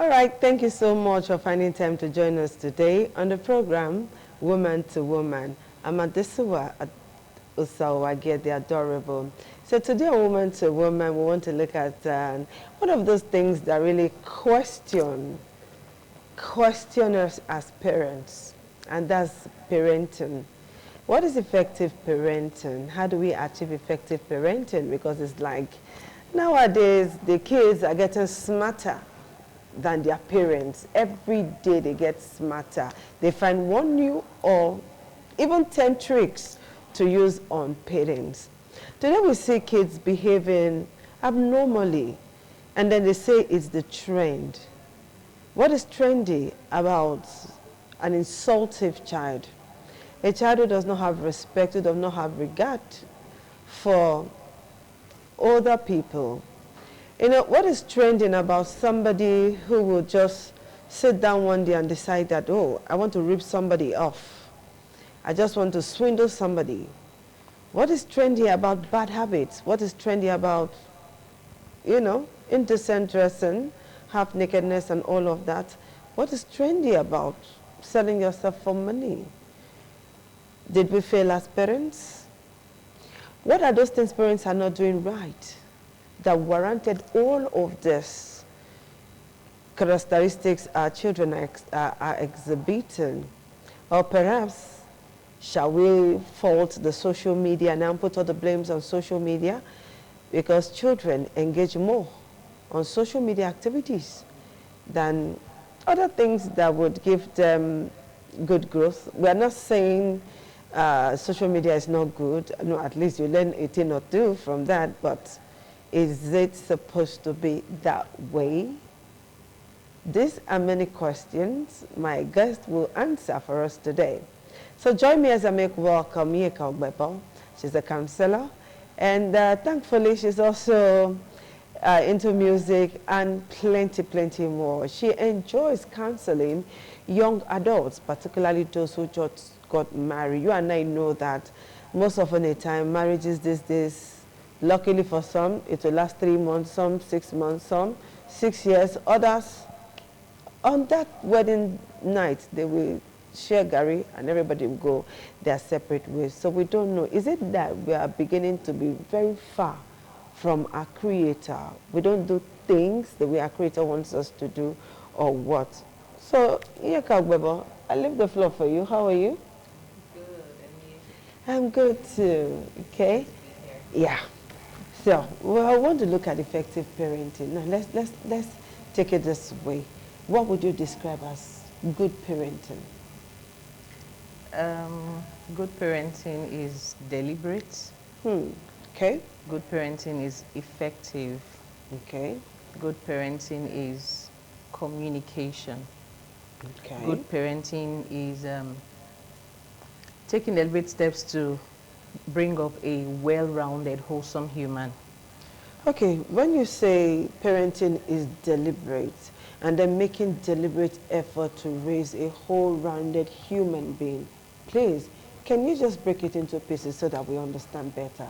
All right, thank you so much for finding time to join us today on the program, Woman to Woman. I'm Adesiwa Usawage, the adorable. So today on Woman to Woman, we want to look at one of those things that really question us as parents, and that's parenting. What is effective parenting? How do we achieve effective parenting? Because it's like nowadays the kids are getting smarter than their parents. Every day they get smarter. They find one new or even 10 tricks to use on parents. Today we see kids behaving abnormally, and then they say it's the trend. What is trendy about an insultive child? A child who does not have respect, who does not have regard for other people. You know, what is trending about somebody who will just sit down one day and decide that, oh, I want to rip somebody off. I just want to swindle somebody. What is trendy about bad habits? What is trendy about, you know, indecent dressing, half-nakedness and all of that? What is trendy about selling yourself for money? Did we fail as parents? What are those things parents are not doing right that warranted all of this characteristics our children are exhibiting? Or perhaps, shall we fault the social media and put all the blames on social media? Because children engage more on social media activities than other things that would give them good growth. We are not saying social media is not good. No, at least you learn a thing or two from that, but is it supposed to be that way? These are many questions my guest will answer for us today. So join me as I make welcome Yeka Ogbepo. She's a counselor, and thankfully she's also into music and plenty more. She enjoys counseling young adults, particularly those who just got married. You and I know that most often the time marriages these days, luckily for some, it will last 3 months, some 6 months, some 6 years. Others, on that wedding night, they will share Gary and everybody will go their separate ways. So we don't know. Is it that we are beginning to be very far from our Creator? We don't do things the way our Creator wants us to do, or what? So, Yeka Ogbepo, I leave the floor for you. How are you? Good, and you? I'm good too, okay? Yeah. So, well, I want to look at effective parenting. Now, let's take it this way. What would you describe as good parenting? Good parenting is deliberate. Okay. Good parenting is effective. Okay. Good parenting is communication. Okay. Good parenting is taking deliberate steps to bring up a well-rounded, wholesome human. Okay, when you say parenting is deliberate, and then making deliberate effort to raise a whole-rounded human being, please, can you just break it into pieces so that we understand better?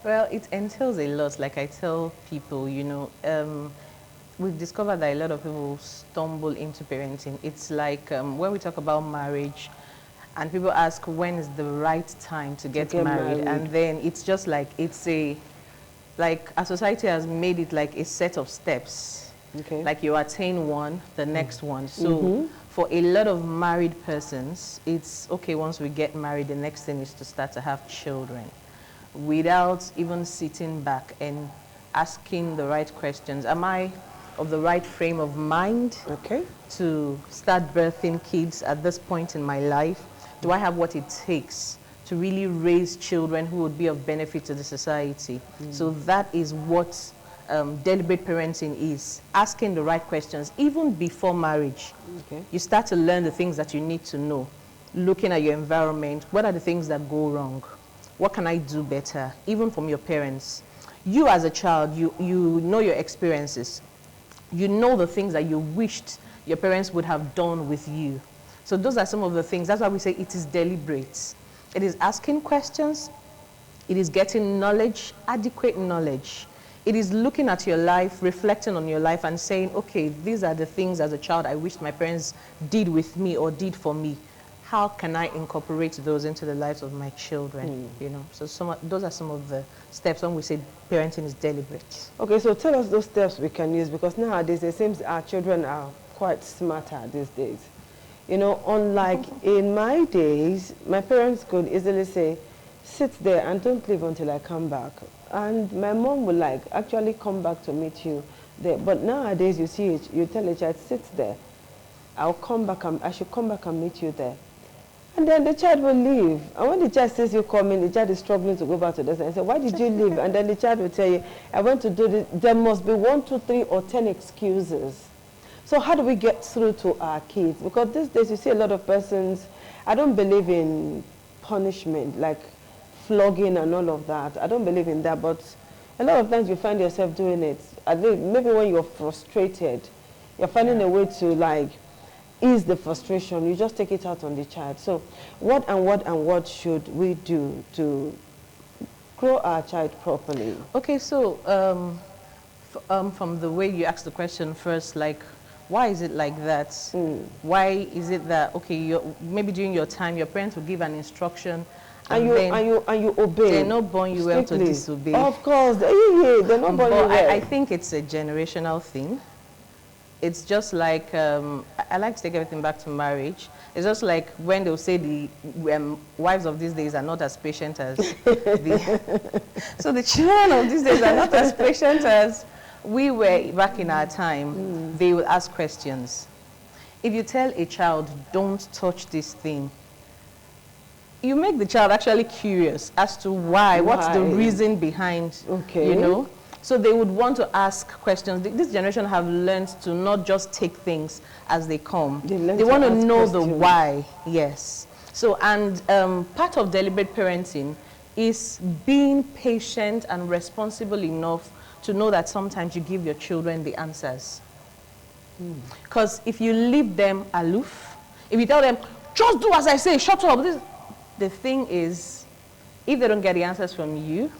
Well, it entails a lot. Like I tell people, you know, we've discovered that a lot of people stumble into parenting. It's like when we talk about marriage, and people ask when is the right time to get married, and then it's just like like our society has made it like a set of steps. Okay. Like you attain one, the next one. So for a lot of married persons, it's okay, once we get married, the next thing is to start to have children, without even sitting back and asking the right questions. Am I of the right frame of mind to start birthing kids at this point in my life? Do I have what it takes to really raise children who would be of benefit to the society? So that is what deliberate parenting is, asking the right questions even before marriage. You start to learn the things that you need to know, looking at your environment. What are the things that go wrong? What can I do better, even from your parents? You as a child, you know your experiences. You know the things that you wished your parents would have done with you. So those are some of the things. That's why we say it is deliberate. It is asking questions. It is getting knowledge, adequate knowledge. it is looking at your life, reflecting on your life and saying, okay, these are the things as a child I wish my parents did with me or did for me. How can I incorporate those into the lives of my children? You know, so those are some of the steps when we say parenting is deliberate. Okay, so tell us those steps we can use, because nowadays it seems our children are quite smarter these days. You know, unlike in my days, my parents could easily say, sit there and don't leave until I come back. And my mom would like actually come back to meet you there. But nowadays you see it, you tell a child, sit there. I'll come back and I should come back and meet you there. And then the child will leave. And when the child sees you coming, the child is struggling to go back to the and say, why did you leave? And then the child will tell you, I went to do this. There must be 1, 2, 3, or 10 excuses. So how do we get through to our kids? Because these days you see a lot of persons, I don't believe in punishment, like flogging and all of that. I don't believe in that, but a lot of times you find yourself doing it. Maybe when you're frustrated, you're finding a way to like ease the frustration. You just take it out on the child. So what should we do to grow our child properly? Okay, so from the way you asked the question first, like, why is it like that? Why is it that, okay, maybe during your time, your parents will give an instruction and you obey? They're not born you well to disobey. Of course, they're not born you well. I think it's a generational thing. It's just like, I like to take everything back to marriage. It's just like when they'll say the wives of these days are not as patient as so the children of these days are not as patient as we were back in our time. They will ask questions. If you tell a child, don't touch this thing, you make the child actually curious as to why. What's the reason behind, you know? So they would want to ask questions. This generation have learned to not just take things as they come. They want to know the why, yes. So, and part of deliberate parenting is being patient and responsible enough to know that sometimes you give your children the answers. Because if you leave them aloof, if you tell them, just do as I say, shut up. The thing is, if they don't get the answers from you,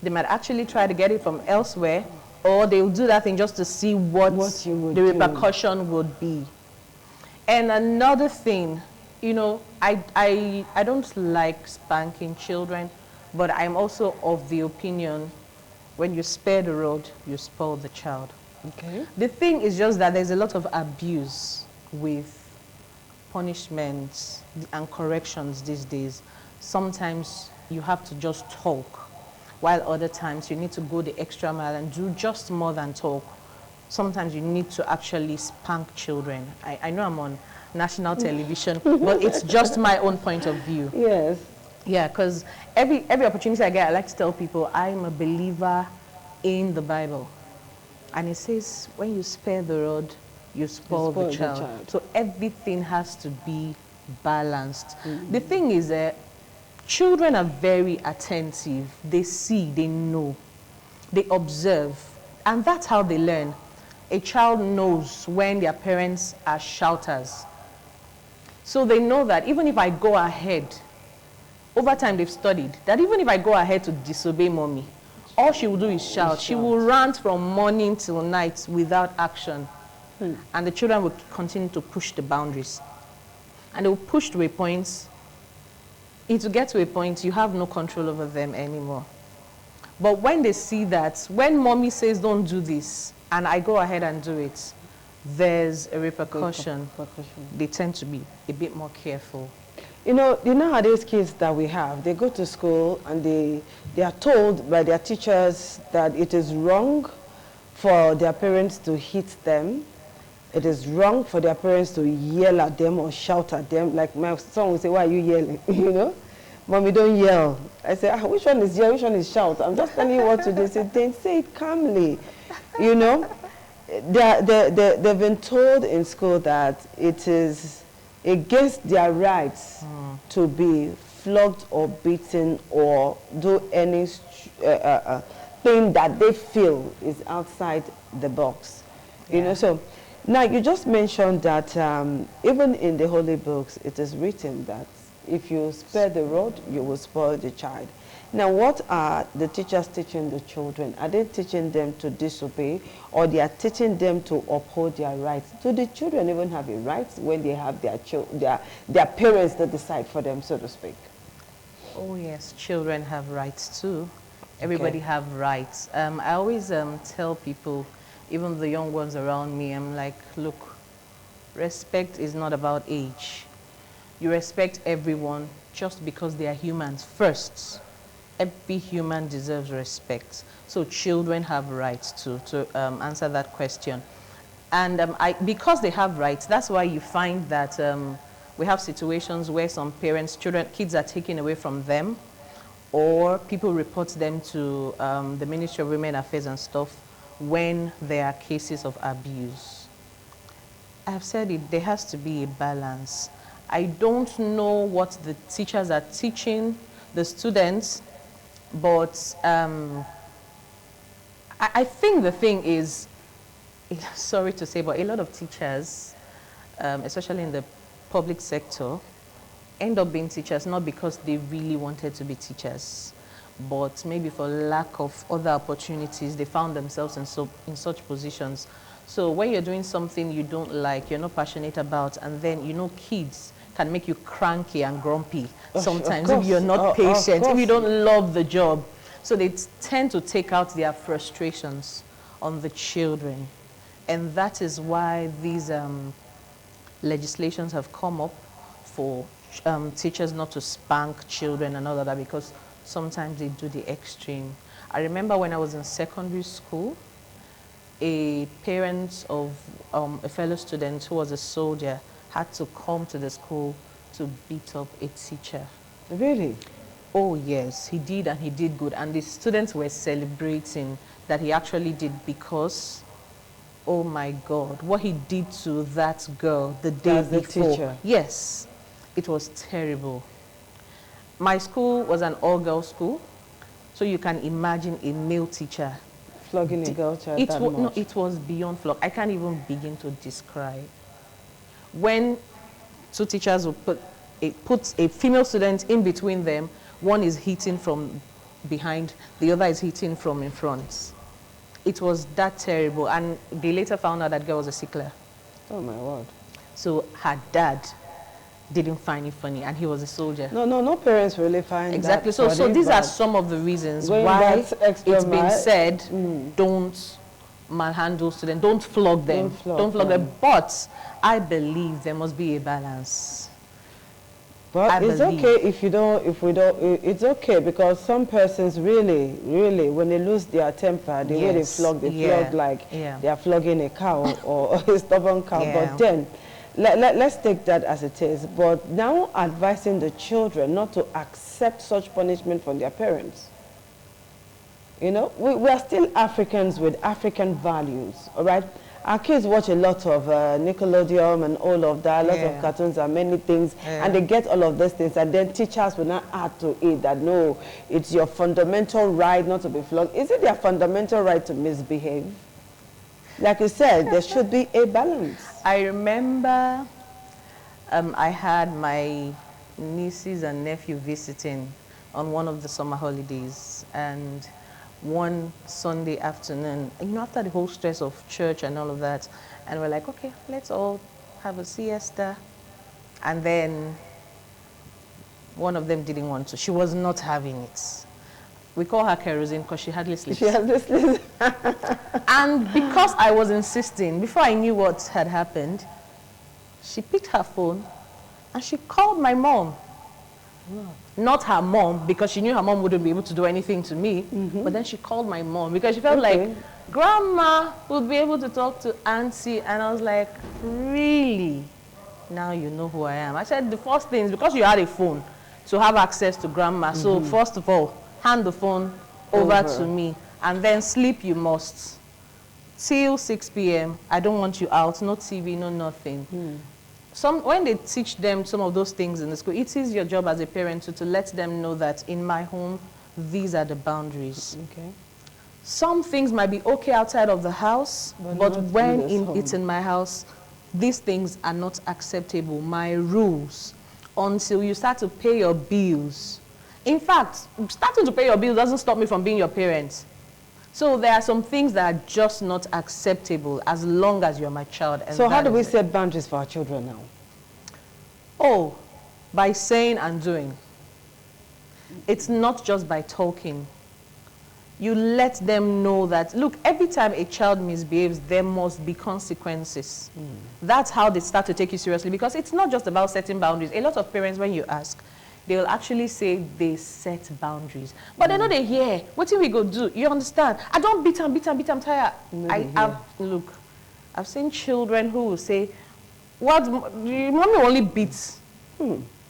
they might actually try to get it from elsewhere, or they'll do that thing just to see what the repercussion would be. And another thing, you know, I don't like spanking children, but I'm also of the opinion when you spare the rod, you spoil the child. Okay. The thing is just that there's a lot of abuse with punishments and corrections these days. Sometimes you have to just talk, while other times you need to go the extra mile and do just more than talk. Sometimes you need to actually spank children. I know I'm on national television, but it's just my own point of view. Yes. Yeah, because every opportunity I get, I like to tell people I'm a believer in the Bible. And it says, when you spare the rod, you spoil the child. So everything has to be balanced. The thing is that children are very attentive. They see, they know, they observe, and that's how they learn. A child knows when their parents are shouters. So they know that even if I go ahead, over time they've studied, that even if I go ahead to disobey mommy, all she will do is shout. She will rant from morning till night without action. And the children will continue to push the boundaries. And they will push to a point. It will get to a point you have no control over them anymore. But when they see that, when mommy says don't do this, and I go ahead and do it, there's a repercussion. They tend to be a bit more careful. You know nowadays kids that we have, they go to school and they are told by their teachers that it is wrong for their parents to hit them. It is wrong for their parents to yell at them or shout at them. Like my son will say, why are you yelling? You know? Mommy, don't yell. I say, which one is yell, which one is shout? I'm just telling you what to do. Then say it calmly. You know? They've been told in school that it is against their rights to be flogged or beaten or do any thing that they feel is outside the box. You know, so now you just mentioned that even in the holy books it is written that If you spare the rod, you will spoil the child. Now, what are the teachers teaching the children? Are they teaching them to disobey, or they are teaching them to uphold their rights? Do the children even have a right when they have their parents that decide for them, so to speak? Oh yes, children have rights too. Everybody have rights. I always tell people, even the young ones around me, I'm like, look, respect is not about age. You respect everyone just because they are humans first. Every human deserves respect. So children have rights too, to answer that question. And because they have rights, that's why you find that we have situations where some parents, kids are taken away from them, or people report them to the Ministry of Women Affairs and stuff when there are cases of abuse. I've said it, there has to be a balance. I don't know what the teachers are teaching the students, but I think the thing is, sorry to say, but a lot of teachers, especially in the public sector, end up being teachers not because they really wanted to be teachers, but maybe for lack of other opportunities, they found themselves in such positions. So when you're doing something you don't like, you're not passionate about, and then, you know, kids can make you cranky and grumpy sometimes if you're not patient, if you don't love the job. So they tend to take out their frustrations on the children. And that is why these legislations have come up for teachers not to spank children and all of that, because sometimes they do the extreme. I remember when I was in secondary school, a parent of a fellow student who was a soldier had to come to the school to beat up a teacher. Really? Oh yes, he did, and he did good. And the students were celebrating that he actually did, because, oh my God, what he did to that girl the day before. The teacher. Yes, it was terrible. My school was an all-girls school, so you can imagine a male teacher flogging a girl child that much. No, it was beyond flog. I can't even begin to describe. When two teachers will put a female student in between them, one is hitting from behind, the other is hitting from in front. It was that terrible, and they later found out that girl was a sickler. Oh my word. So her dad didn't find it funny, and he was a soldier. No parents really find exactly. that So these are some of the reasons why it's been said, don't malhandle students, don't flog them, don't flog them. But I believe there must be a balance. But it's okay if we don't, it's okay, because some persons really, when they lose their temper, the way they flog like they are flogging a cow or a stubborn cow. But then, let's take that as it is. But now advising the children not to accept such punishment from their parents. You know, we are still Africans with African values, all right? Our kids watch a lot of Nickelodeon and all of that, lots of cartoons and many things, and they get all of those things, and then teachers will not add to it that, no, it's your fundamental right not to be flogged. Is it their fundamental right to misbehave? Like you said, there should be a balance. I remember I had my nieces and nephew visiting on one of the summer holidays, and one Sunday afternoon, you know, after the whole stress of church and all of that, and we're like, okay, let's all have a siesta. And then one of them didn't want to. She was not having it. We call her kerosene because she hardly sleeps. She hardly sleeps. And because I was insisting, before I knew what had happened, she picked her phone and she called my mom. Not her mom, because she knew her mom wouldn't be able to do anything to me, but then she called my mom because she felt like grandma would be able to talk to auntie, and I was like, really? Now you know who I am. I said the first thing is because you had a phone to have access to grandma, so first of all, hand the phone over to me, and then sleep you must. Till 6 p.m., I don't want you out, no TV, no nothing. When they teach them some of those things in the school, it is your job as a parent to let them know that in my home, these are the boundaries. Okay. Some things might be okay outside of the house, but when it's in my house, these things are not acceptable. My rules. until you start to pay your bills. In fact, starting to pay your bills doesn't stop me from being your parent. So there are some things that are just not acceptable as long as you're my child. And so how do we set boundaries for our children now? Oh, by saying and doing. It's not just by talking. You let them know that, look, every time a child misbehaves, there must be consequences. That's how they start to take you seriously, because it's not just about setting boundaries. A lot of parents, when you ask, they will actually say they set boundaries. But they know they hear. What do we go do? You understand? I don't beat them, tired. Look, I've seen children who will say, what, mommy only beats.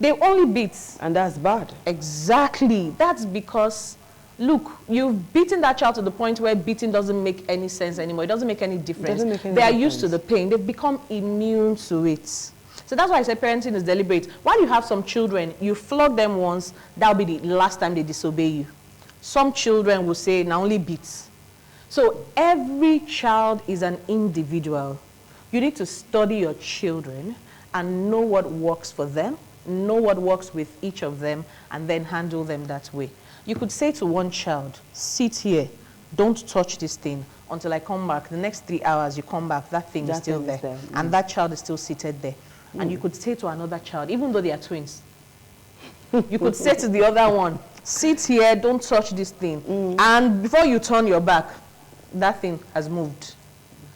They only beat. And that's bad. Exactly. That's because, look, you've beaten that child to the point where beating doesn't make any sense anymore. It doesn't make any difference. They are used to the pain. They've become immune to it. So that's why I say parenting is deliberate. While you have some children, you flog them once, that'll be the last time they disobey you. Some children will say, now only beats. So every child is an individual. You need to study your children and know what works for them, know what works with each of them, and then handle them that way. You could say to one child, sit here, don't touch this thing until I come back. The next 3 hours you come back, that thing is still there. And that child is still seated there. And you could say to another child, even though they are twins, you could say to the other one, sit here, don't touch this thing. And before you turn your back, that thing has moved.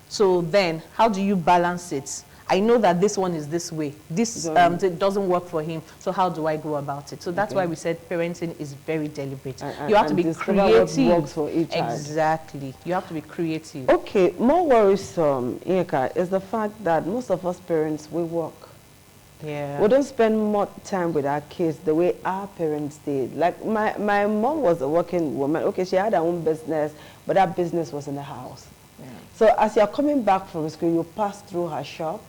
So then, how do you balance it? I know that this one is this way. This it doesn't work for him. So how do I go about it? So that's why we said parenting is very deliberate. You have to be creative. What works for each child. Exactly. You have to be creative. Okay, more worrisome, Iyeka, is the fact that most of us parents, we work. Yeah. We don't spend more time with our kids the way our parents did. Like my mom was a working woman. Okay, she had her own business, but that business was in the house. Yeah. So as you're coming back from school, you pass through her shop.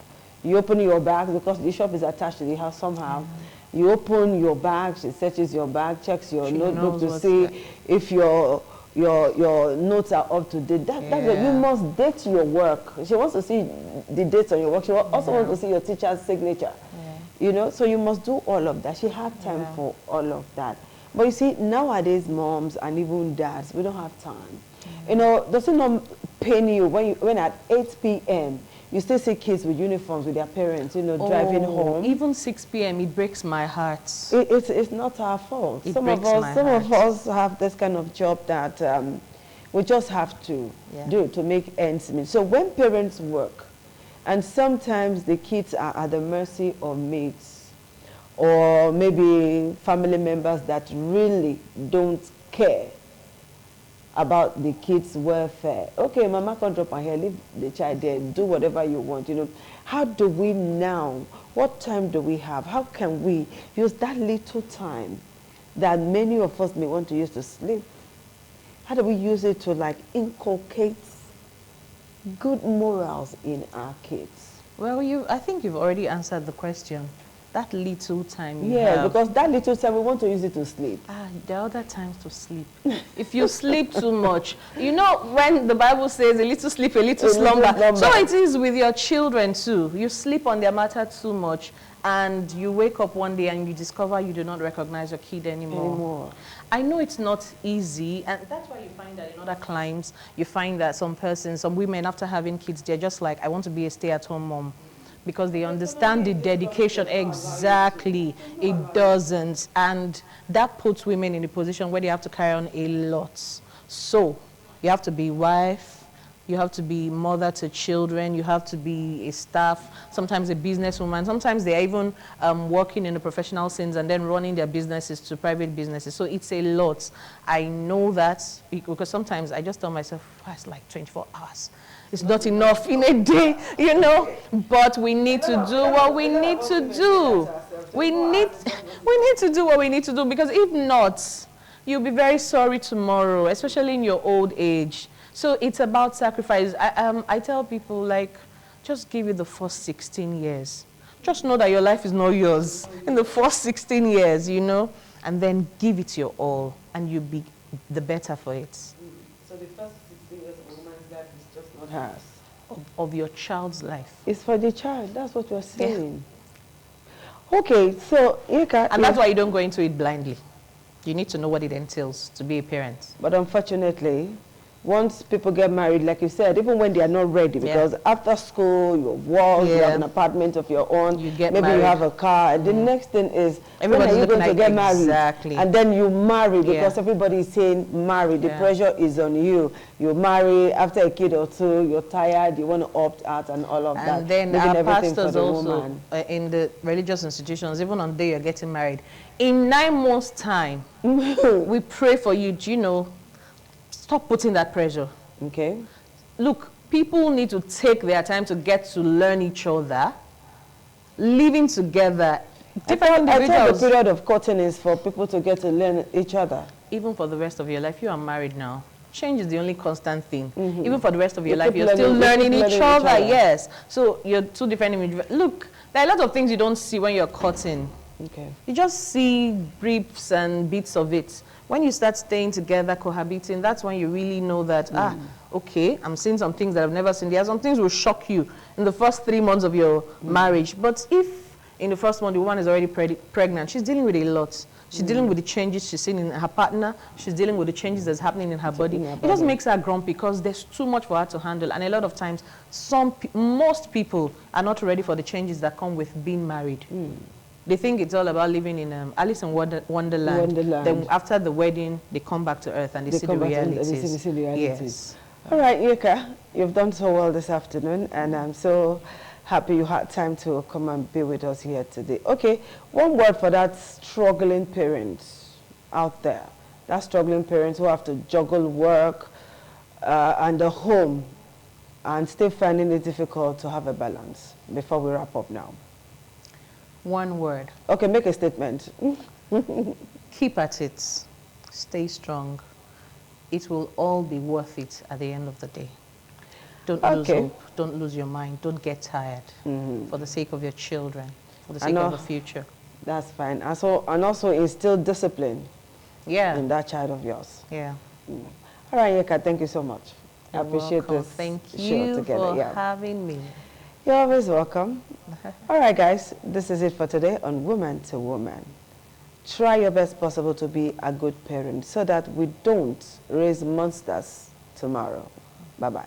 You open your bag because the shop is attached to the house somehow. You open your bag, she searches your bag, checks your notebook to see if your notes are up to date. That's it. You must date your work. She wants to see the dates on your work. She also wants to see your teacher's signature. You know, so you must do all of that. She had time for all of that. But you see, nowadays moms and even dads, we don't have time. You know, does it not pain you when at 8 p.m. you still see kids with uniforms with their parents, you know, driving home? Even 6 p.m. it breaks my heart. It's not our fault. Some of us have this kind of job that we just have to do to make ends meet. So when parents work, and sometimes the kids are at the mercy of mates or maybe family members that really don't care about the kids' welfare. Okay, mama can drop her here, leave the child there, do whatever you want, you know. How do we now, what time do we have? How can we use that little time that many of us may want to use to sleep? How do we use it to like inculcate good morals in our kids? Well, I think you've already answered the question. That little time you have. Yeah, because that little time we want to use it to sleep. There are other times to sleep. If you sleep too much, you know when the Bible says a little sleep, a little slumber. So it is with your children too. You sleep on their matter too much and you wake up one day and you discover you do not recognize your kid anymore. I know it's not easy, and that's why you find that in other climes, you find that some women after having kids, they're just like, I want to be a stay-at-home mom. Because they understand the dedication. Exactly. It doesn't. And that puts women in a position where they have to carry on a lot. So you have to be wife, you have to be mother to children, you have to be a staff, sometimes a businesswoman. Sometimes they're even working in the professional scenes and then running their businesses to private businesses. So it's a lot. I know that because sometimes I just tell myself, it's like 24 hours. It's not enough in a day, you know, but we need to do what we need to do. We need to do what we need to do, because if not, you'll be very sorry tomorrow, especially in your old age. So it's about sacrifice. I tell people, like, just give it the first 16 years. Just know that your life is not yours in the first 16 years, you know, and then give it your all, and you'll be the better for it. So the first 16 years of a woman's life is just not hers. Of your child's life. It's for the child. That's what you're saying. Okay, so Yeka, And that's why you don't go into it blindly. You need to know what it entails to be a parent. but unfortunately, once people get married, like you said, even when they are not ready, because after school, you work, you have an apartment of your own, you get maybe married. you have a car, and the next thing is, Everybody's when are you looking going to at get married? exactly. And then you marry because everybody is saying marry. The pressure is on you. You marry, after a kid or two, you're tired, you want to opt out and all of that. And then leaving our everything pastors for the also, woman. In the religious institutions, even on the day you're getting married, in 9 months' time, we pray for you. Do you know, stop putting that pressure. Okay. Look, people need to take their time to get to learn each other, living together. Different individuals. I thought the period of courting is for people to get to learn each other. Even for the rest of your life, you are married now. Change is the only constant thing. Even for the rest of your life, you're still learning each other. Yes. So you're two different individuals. Look, there are a lot of things you don't see when you're courting. Okay. You just see briefs and bits of it. When you start staying together, cohabiting, that's when you really know that, okay, I'm seeing some things that I've never seen. There are some things will shock you in the first 3 months of your marriage. But if in the first month, the woman is already pregnant, she's dealing with a lot. She's dealing with the changes she's seeing in her partner. She's dealing with the changes that's happening in her body. It just makes her grumpy because there's too much for her to handle. And a lot of times, most people are not ready for the changes that come with being married. They think it's all about living in Alice in Wonderland. Then after the wedding, they come back to earth and they see the realities. Yes. All right, Yeka, you've done so well this afternoon, and I'm so happy you had time to come and be with us here today. Okay, one word for that struggling parents out there. That struggling parents who have to juggle work and the home and still finding it difficult to have a balance before we wrap up now. One word. Okay, make a statement. Keep at it. Stay strong. It will all be worth it at the end of the day. Don't lose hope. Don't lose your mind. Don't get tired. For the sake of your children, for the sake of the future. That's fine. And also instill discipline in that child of yours. Yeah. All right, Yeka, thank you so much. I appreciate this Thank show you together. for having me. You're always welcome. All right, guys, this is it for today on Woman to Woman. Try your best possible to be a good parent so that we don't raise monsters tomorrow. Bye-bye.